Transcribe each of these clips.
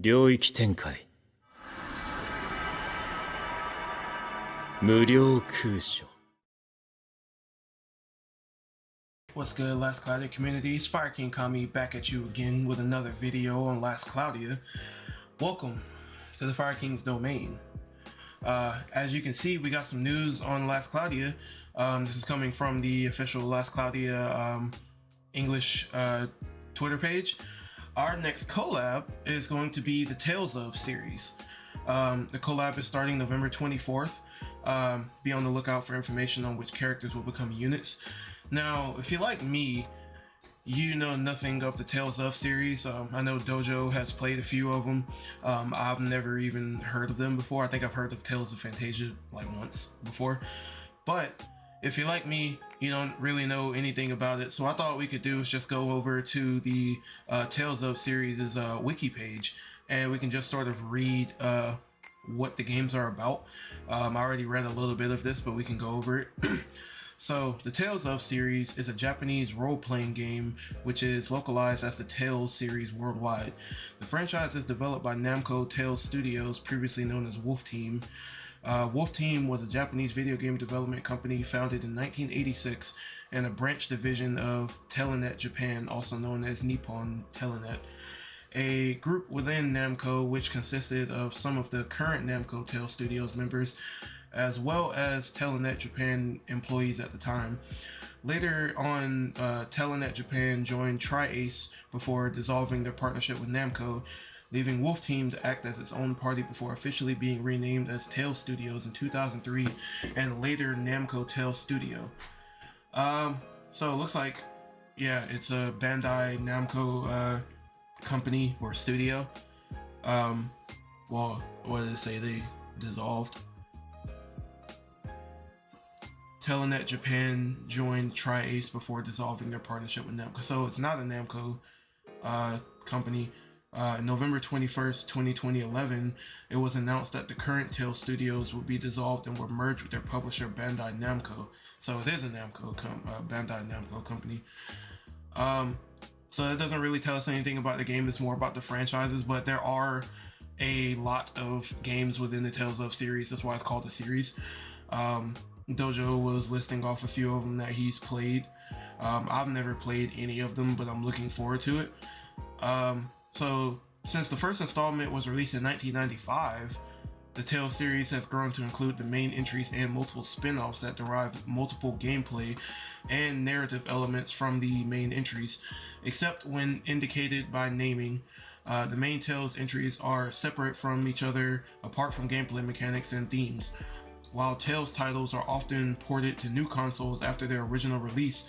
領域展開無料空所 What's good, Last Cloudia communities? Fire King Kami back at you again with another video on Last Cloudia. Welcome to the Fire King's domain. As you can see, we got some news on Last Cloudia. This is coming from the official Last Cloudia English Twitter page. Our next collab is going to be the Tales of series. The collab is starting November 24th. Be on the lookout for information on which characters will become units. Now, if you're like me, you know nothing of the Tales of series. I know Dojo has played a few of them. I've never even heard of them before. I think I've heard of Tales of Fantasia like once before. But if you're like me, you don't really know anything about it. So I thought what we could do is just go over to the Tales of series' wiki page, and we can just sort of read what the games are about. I already read a little bit of this, but we can go over it. So, the Tales of series is a Japanese role-playing game which is localized as the Tales series worldwide. The franchise is developed by Namco Tales Studios, previously known as Wolf Team. Wolf Team was a Japanese video game development company founded in 1986 and a branch division of Telenet Japan, also known as Nippon Telenet. A group within Namco which consisted of some of the current Namco Tales Studios members as well as Telenet Japan employees at the time. Later on, Telenet Japan joined Tri-Ace before dissolving their partnership with Namco, leaving Wolf Team to act as its own party before officially being renamed as Tales Studios in 2003 and later Namco Tales Studio. So it looks like, yeah, it's a Bandai Namco company or studio. Well, what did it say? They dissolved. Telenet Japan joined Tri-Ace before dissolving their partnership with Namco. So it's not a Namco company. November 21st, 2011, it was announced that the current Tales Studios would be dissolved and were merged with their publisher Bandai Namco. So it is a Bandai Namco company. So it doesn't really tell us anything about the game. It's more about the franchises, but there are a lot of games within the Tales of series. That's why it's called a series. Dojo was listing off a few of them that he's played. I've never played any of them, but I'm looking forward to it. So since the first installment was released in 1995, the Tales series has grown to include the main entries and multiple spin-offs that derive multiple gameplay and narrative elements from the main entries, except when indicated by naming. The main Tales entries are separate from each other, apart from gameplay mechanics and themes. While Tales titles are often ported to new consoles after their original release,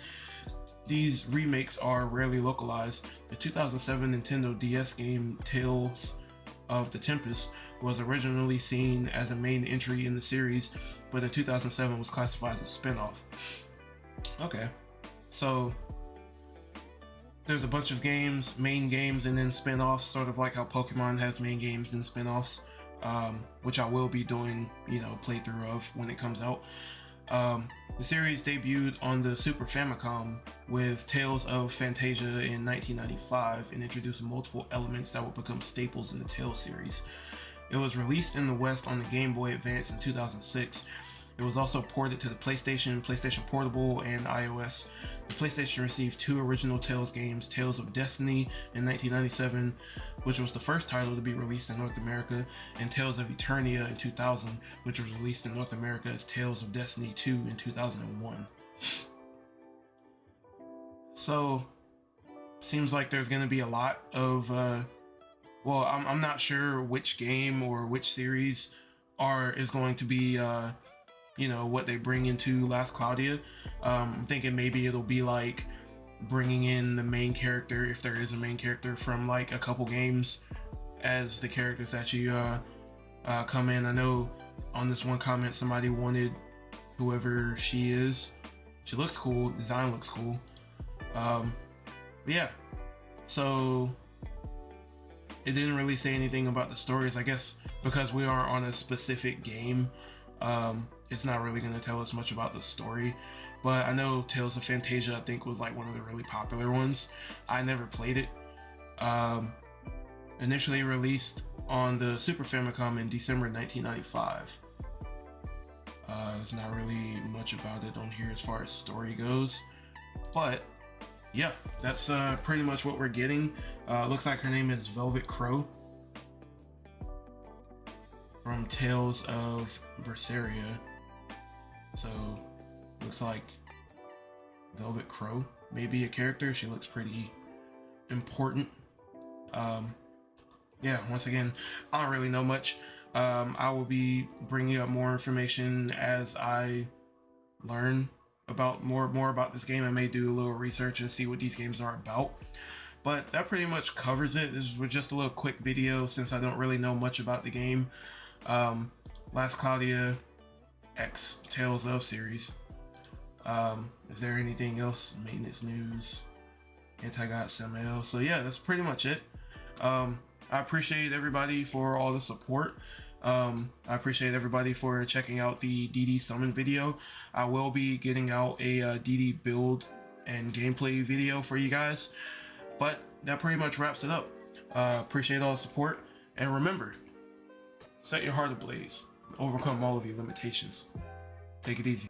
these remakes are rarely localized. The 2007 Nintendo DS game Tales of the Tempest was originally seen as a main entry in the series, but in 2007 was classified as a spin-off. Okay, so there's a bunch of games, main games, and then spin-offs, sort of like how Pokemon has main games and spin-offs. Which I will be doing, a playthrough of when it comes out. The series debuted on the Super Famicom with Tales of Fantasia in 1995 and introduced multiple elements that would become staples in the Tales series. It was released in the West on the Game Boy Advance in 2006. It was also ported to the PlayStation, PlayStation Portable, and iOS. The PlayStation received two original Tales games, Tales of Destiny in 1997, which was the first title to be released in North America, and Tales of Eternia in 2000, which was released in North America as Tales of Destiny 2 in 2001. So, seems like there's going to be a lot of, I'm not sure which game or which series is going to be, what they bring into Last Cloudia. I'm thinking maybe it'll be like bringing in the main character, if there is a main character, from like a couple games as the characters that you come in. I know on this one comment somebody wanted whoever she is. She looks cool, design looks cool. Yeah, so it didn't really say anything about the stories. I guess because we are on a specific game, it's not really going to tell us much about the story. But I know Tales of Fantasia, I think, was like one of the really popular ones. I never played it. initially released on the Super Famicom in December 1995. There's not really much about it on here as far as story goes, but yeah, that's pretty much what we're getting. Looks like her name is Velvet Crow from Tales of Berseria. So looks like Velvet Crow may be a character. She looks pretty important. Yeah, once again, I don't really know much. I will be bringing up more information as I learn about more about this game. I may do a little research and see what these games are about, but that pretty much covers it. This was just a little quick video since I don't really know much about the game. Last Cloudia X Tales of series. Is there anything else? Maintenance news, anti-god Samael. So yeah, that's pretty much it. I appreciate everybody for all the support. I appreciate everybody for checking out the DD summon video. I will be getting out a DD build and gameplay video for you guys, but that pretty much wraps it up. Appreciate all the support, and remember, set your heart ablaze, overcome all of your limitations. Take it easy.